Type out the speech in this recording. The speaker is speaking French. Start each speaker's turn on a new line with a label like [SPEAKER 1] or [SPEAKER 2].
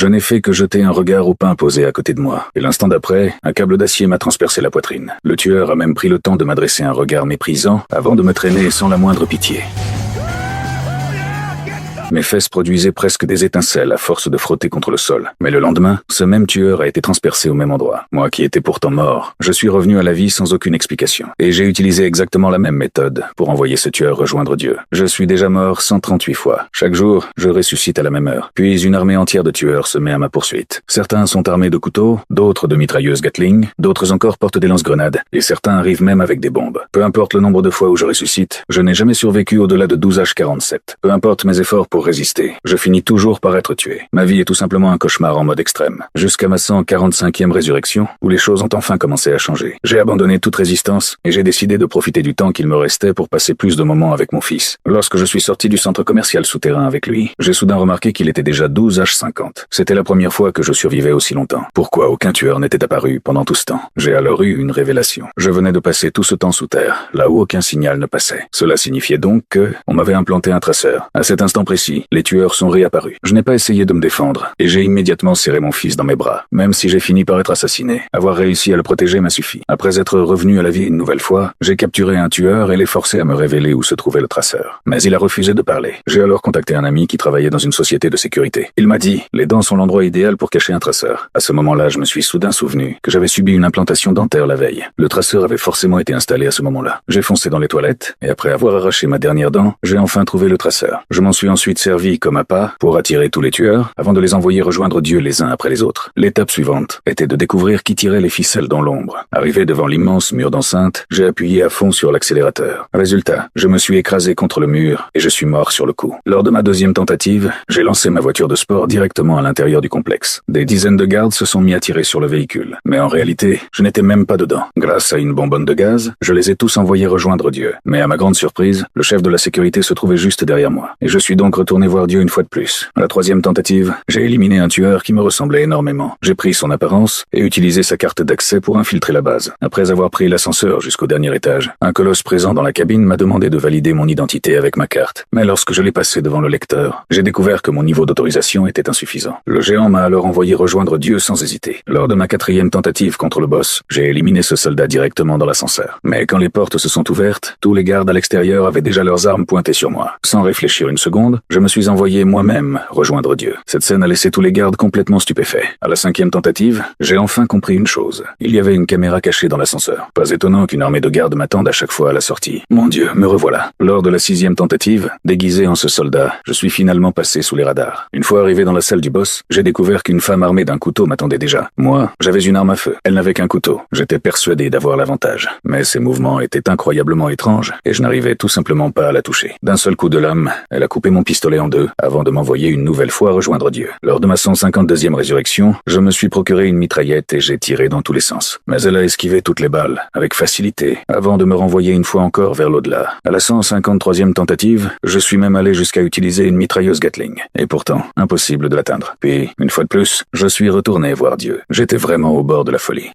[SPEAKER 1] Je n'ai fait que jeter un regard au pain posé à côté de moi, et l'instant d'après, un câble d'acier m'a transpercé la poitrine. Le tueur a même pris le temps de m'adresser un regard méprisant avant de me traîner sans la moindre pitié. Mes fesses produisaient presque des étincelles à force de frotter contre le sol. Mais le lendemain, ce même tueur a été transpercé au même endroit. Moi qui étais pourtant mort, je suis revenu à la vie sans aucune explication. Et j'ai utilisé exactement la même méthode pour envoyer ce tueur rejoindre Dieu. Je suis déjà mort 138 fois. Chaque jour, je ressuscite à la même heure. Puis une armée entière de tueurs se met à ma poursuite. Certains sont armés de couteaux, d'autres de mitrailleuses Gatling, d'autres encore portent des lance-grenades, et certains arrivent même avec des bombes. Peu importe le nombre de fois où je ressuscite, je n'ai jamais survécu au-delà de 12H47. Peu importe mes efforts pour résister, je finis toujours par être tué. Ma vie est tout simplement un cauchemar en mode extrême. Jusqu'à ma 145e résurrection, où les choses ont enfin commencé à changer. J'ai abandonné toute résistance, et j'ai décidé de profiter du temps qu'il me restait pour passer plus de moments avec mon fils. Lorsque je suis sorti du centre commercial souterrain avec lui, j'ai soudain remarqué qu'il était déjà 12H50. C'était la première fois que je survivais aussi longtemps. Pourquoi aucun tueur n'était apparu pendant tout ce temps? J'ai alors eu une révélation. Je venais de passer tout ce temps sous terre, là où aucun signal ne passait. Cela signifiait donc que on m'avait implanté un traceur. À cet instant précis, les tueurs sont réapparus. Je n'ai pas essayé de me défendre, et j'ai immédiatement serré mon fils dans mes bras. Même si j'ai fini par être assassiné, avoir réussi à le protéger m'a suffi. Après être revenu à la vie une nouvelle fois, j'ai capturé un tueur et l'ai forcé à me révéler où se trouvait le traceur. Mais il a refusé de parler. J'ai alors contacté un ami qui travaillait dans une société de sécurité. Il m'a dit, les dents sont l'endroit idéal pour cacher un traceur. À ce moment-là, je me suis soudain souvenu que j'avais subi une implantation dentaire la veille. Le traceur avait forcément été installé à ce moment-là. J'ai foncé dans les toilettes, et après avoir arraché ma dernière dent, j'ai enfin trouvé le traceur. Je m'en suis ensuite servi comme appât pour attirer tous les tueurs, avant de les envoyer rejoindre Dieu les uns après les autres. L'étape suivante était de découvrir qui tirait les ficelles dans l'ombre. Arrivé devant l'immense mur d'enceinte, j'ai appuyé à fond sur l'accélérateur. Résultat, je me suis écrasé contre le mur et je suis mort sur le coup. Lors de ma deuxième tentative, j'ai lancé ma voiture de sport directement à l'intérieur du complexe. Des dizaines de gardes se sont mis à tirer sur le véhicule. Mais en réalité, je n'étais même pas dedans. Grâce à une bonbonne de gaz, je les ai tous envoyés rejoindre Dieu. Mais à ma grande surprise, le chef de la sécurité se trouvait juste derrière moi. Et je suis donc retourné voir Dieu une fois de plus. À la troisième tentative, j'ai éliminé un tueur qui me ressemblait énormément. J'ai pris son apparence et utilisé sa carte d'accès pour infiltrer la base. Après avoir pris l'ascenseur jusqu'au dernier étage, un colosse présent dans la cabine m'a demandé de valider mon identité avec ma carte. Mais lorsque je l'ai passé devant le lecteur, j'ai découvert que mon niveau d'autorisation était insuffisant. Le géant m'a alors envoyé rejoindre Dieu sans hésiter. Lors de ma quatrième tentative contre le boss, j'ai éliminé ce soldat directement dans l'ascenseur. Mais quand les portes se sont ouvertes, tous les gardes à l'extérieur avaient déjà leurs armes pointées sur moi. Sans réfléchir une seconde, je me suis envoyé moi-même rejoindre Dieu. Cette scène a laissé tous les gardes complètement stupéfaits. À la cinquième tentative, j'ai enfin compris une chose. Il y avait une caméra cachée dans l'ascenseur. Pas étonnant qu'une armée de gardes m'attende à chaque fois à la sortie. Mon Dieu, me revoilà. Lors de la sixième tentative, déguisé en ce soldat, je suis finalement passé sous les radars. Une fois arrivé dans la salle du boss, j'ai découvert qu'une femme armée d'un couteau m'attendait déjà. Moi, j'avais une arme à feu. Elle n'avait qu'un couteau. J'étais persuadé d'avoir l'avantage. Mais ses mouvements étaient incroyablement étranges et je n'arrivais tout simplement pas à la toucher. D'un seul coup de lame, elle a coupé mon pistolet en deux avant de m'envoyer une nouvelle fois rejoindre Dieu. Lors de ma 152e résurrection, je me suis procuré une mitraillette et j'ai tiré dans tous les sens. Mais elle a esquivé toutes les balles, avec facilité, avant de me renvoyer une fois encore vers l'au-delà. À la 153e tentative, je suis même allé jusqu'à utiliser une mitrailleuse Gatling. Et pourtant, impossible de l'atteindre. Puis, une fois de plus, je suis retourné voir Dieu. J'étais vraiment au bord de la folie.